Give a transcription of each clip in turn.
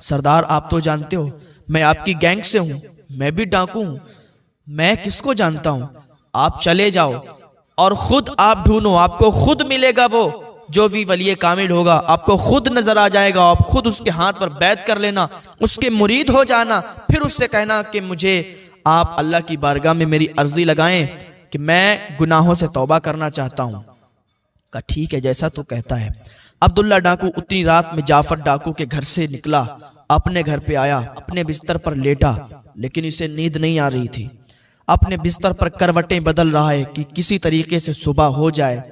सरदार आप तो जानते हो मैं आपकी गैंग से हूँ, मैं भी डाकू हूँ, मैं किसको जानता हूँ, आप चले जाओ और खुद आप ढूंढो, आपको खुद मिलेगा वो जो भी वली कामिल होगा, आपको खुद नजर आ जाएगा, आप खुद उसके हाथ पर बैत कर लेना, उसके मुरीद हो जाना, फिर उससे कहना कि मुझे आप अल्लाह की बारगाह में मेरी अर्जी लगाएं कि मैं गुनाहों से तौबा करना चाहता हूँ। कहा ठीक है जैसा तू कहता है। अब्दुल्ला डाकू उतनी रात में जाफर डाकू के घर से निकला, अपने घर पे आया, अपने बिस्तर पर लेटा, लेकिन इसे नींद नहीं आ रही थी। अपने बिस्तर पर करवटें बदल रहा है कि किसी तरीके से सुबह हो जाए,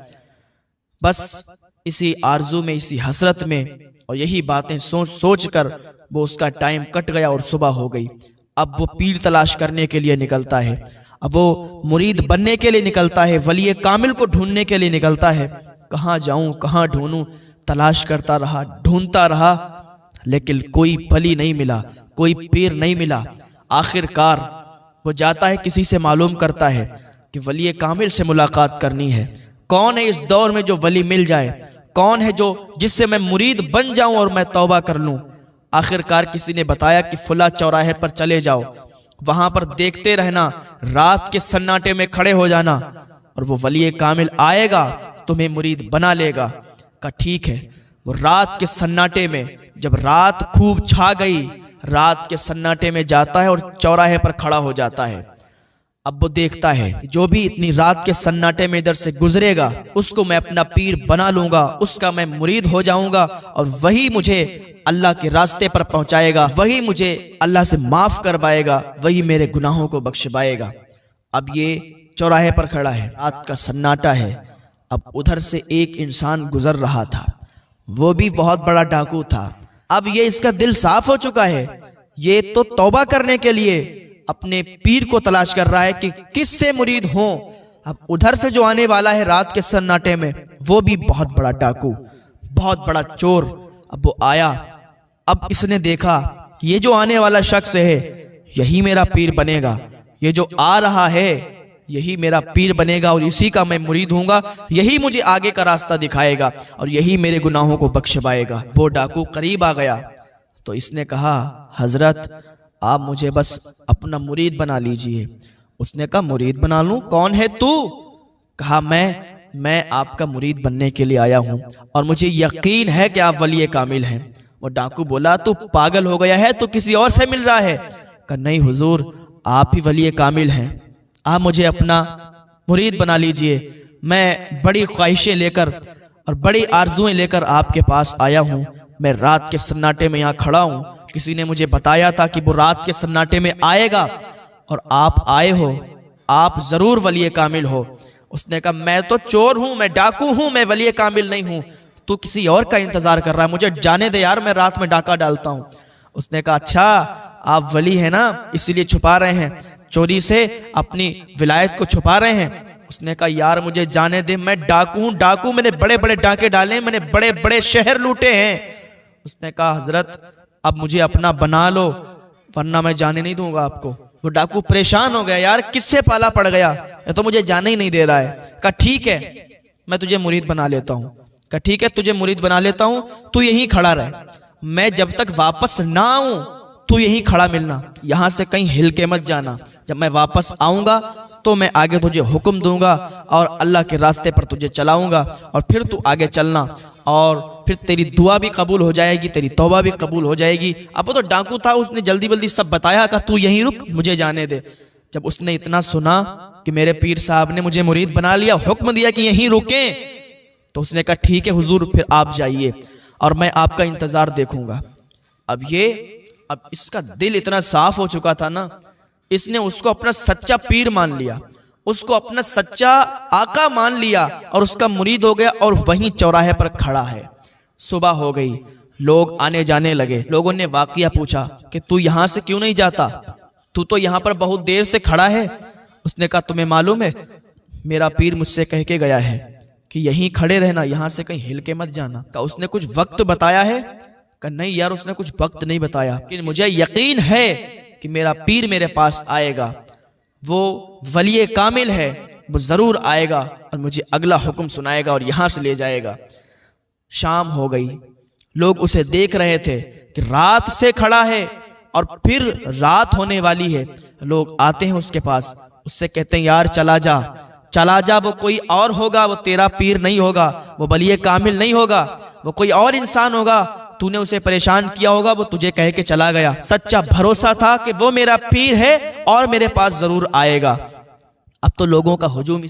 बस इसी आरजू में, इसी हसरत में, और यही बातें सोच सोच कर वो उसका टाइम कट गया और सुबह हो गई। अब वो पीर तलाश करने के लिए निकलता है, अब वो मुरीद बनने के लिए निकलता है, वली कामिल को ढूंढने के लिए निकलता है। कहाँ जाऊं, कहाँ ढूंढूं, तलाश करता रहा, ढूंढता रहा, लेकिन कोई वली नहीं मिला, कोई पीर नहीं मिला। आखिरकार वो जाता है, किसी से मालूम करता है कि वली कामिल से मुलाकात करनी है। कौन है इस दौर में जो वली मिल जाए, कौन है जो जिससे मैं मुरीद बन जाऊं और मैं तौबा कर लूं। आखिरकार किसी ने बताया कि फुला चौराहे पर चले जाओ, वहां पर देखते रहना, रात के सन्नाटे में खड़े हो जाना और वो वली कामिल आएगा, तुम्हें मुरीद बना लेगा। का ठीक है। वो रात के सन्नाटे में, जब रात खूब छा गई, रात के सन्नाटे में जाता है और चौराहे पर खड़ा हो जाता है। अब वो देखता है कि जो भी इतनी रात के सन्नाटे में इधर से गुजरेगा उसको मैं अपना पीर बना लूंगा, उसका मैं मुरीद हो जाऊंगा और वही मुझे अल्लाह के रास्ते पर पहुंचाएगा, वही मुझे अल्लाह से माफ करवाएगा, वही मेरे गुनाहों को बख्शवाएगा। अब ये चौराहे पर खड़ा है, रात का सन्नाटा है। अब उधर से एक इंसान गुजर रहा था, वो भी बहुत बड़ा डाकू था। अब ये इसका दिल साफ हो चुका है, ये तो तौबा करने के लिए अपने पीर को तलाश कर रहा है कि किससे मुरीद हो। अब उधर से जो आने वाला है रात के सन्नाटे में, वो भी बहुत बड़ा डाकू, बहुत बड़ा चोर। अब वो आया, अब इसने देखा कि ये जो आने वाला शख्स है यही मेरा पीर बनेगा, ये जो आ रहा है यही मेरा पीर बनेगा और इसी का मैं मुरीद हूँगा, यही मुझे आगे का रास्ता दिखाएगा और यही मेरे गुनाहों को बख्शवाएगा। वो डाकू करीब आ गया तो इसने कहा, हजरत आप मुझे बस अपना मुरीद बना लीजिए। उसने कहा, मुरीद बना लूं, कौन है तू? कहा, मैं आपका मुरीद बनने के लिए आया हूं और मुझे यकीन है कि आप वली कामिल हैं। वो डाकू बोला, तू पागल हो गया है, तू किसी और से मिल रहा है? कहा, नहीं हुजूर, आप ही वली कामिल हैं, आप मुझे अपना मुरीद बना लीजिए। मैं बड़ी ख्वाहिशें लेकर और बड़ी आरजुएं लेकर आपके पास आया हूँ। मैं रात के सन्नाटे में यहाँ खड़ा हूँ, किसी ने मुझे बताया था कि वो रात के सन्नाटे में आएगा और आप आए हो, आप जरूर वली कामिल हो। उसने कहा, मैं तो चोर हूं, मैं डाकू हूं, मैं वली कामिल नहीं हूं, तू किसी और का इंतजार कर रहा है, मुझे जाने दे यार, मैं रात में डाका डालता हूं। उसने कहा, अच्छा आप वली है ना, इसीलिए छुपा रहे हैं, चोरी से अपनी विलायत को छुपा रहे हैं। उसने कहा, यार मुझे जाने दे, मैं डाकू हूं, डाकू, मैंने बड़े बड़े डाके डाले, मैंने बड़े बड़े शहर लूटे हैं। उसने कहा, हजरत अब मुझे अपना बना लो वरना मैं जाने नहीं दूंगा आपको। वो डाकू परेशान हो गया, यार किससे पाला पड़ गया, ये तो मुझे जाने ही नहीं दे रहा है। कहा, ठीक है मैं तुझे मुरीद बना लेता हूँ। कहा, ठीक है तुझे मुरीद बना लेता हूँ, तू यहीं खड़ा रहे, मैं जब तक वापस ना आऊं तू यहीं खड़ा मिलना, यहां से कहीं हिल के मत जाना। जब मैं वापस आऊंगा तो मैं आगे तुझे हुक्म दूंगा और अल्लाह के रास्ते पर तुझे चलाऊंगा और फिर तू आगे चलना और फिर तेरी दुआ भी कबूल हो जाएगी, तेरी तौबा भी कबूल हो जाएगी। अब वो तो डाकू था, उसने जल्दी जल्दी सब बताया, कहा तू यहीं रुक, मुझे जाने दे। जब उसने इतना सुना कि मेरे पीर साहब ने मुझे मुरीद बना लिया, हुक्म दिया कि यहीं रुकें, तो उसने कहा, ठीक है हुजूर, फिर आप जाइए और मैं आपका इंतजार देखूंगा। अब इसका दिल इतना साफ हो चुका था ना, इसने उसको अपना सच्चा पीर मान लिया, उसको अपना सच्चा आका मान लिया और उसका मुरीद हो गया और वहीं चौराहे पर खड़ा है। सुबह हो गई, लोग आने जाने लगे। लोगों ने वाकया पूछा कि तू यहां से क्यों नहीं जाता, तू तो यहां पर बहुत देर से खड़ा है। उसने कहा, तुम्हें मालूम है मेरा पीर मुझसे कह के गया है कि यहीं खड़े रहना, यहां से कहीं हिल के मत जाना। कहा, उसने कुछ वक्त बताया है? कहा, नहीं यार उसने कुछ वक्त नहीं बताया, लेकिन मुझे यकीन है कि मेरा पीर मेरे पास आएगा, वो वली कामिल है, वो जरूर आएगा और मुझे अगला हुक्म सुनाएगा और यहां से ले जाएगा। शाम हो गई, लोग उसे देख रहे थे कि रात से खड़ा है और फिर रात होने वाली है। लोग आते हैं उसके पास, उससे कहते हैं यार चला जा, चला जा, वो कोई और होगा, वो तेरा पीर नहीं होगा, वो वली कामिल नहीं होगा, वो कोई और इंसान होगा, तूने उसे परेशान किया होगा, वो तुझे कह के चला गया। सच्चा भरोसा था कि वो मेरा पीर है और मेरे पास जरूर आएगा। अब तो लोगों का हुजूम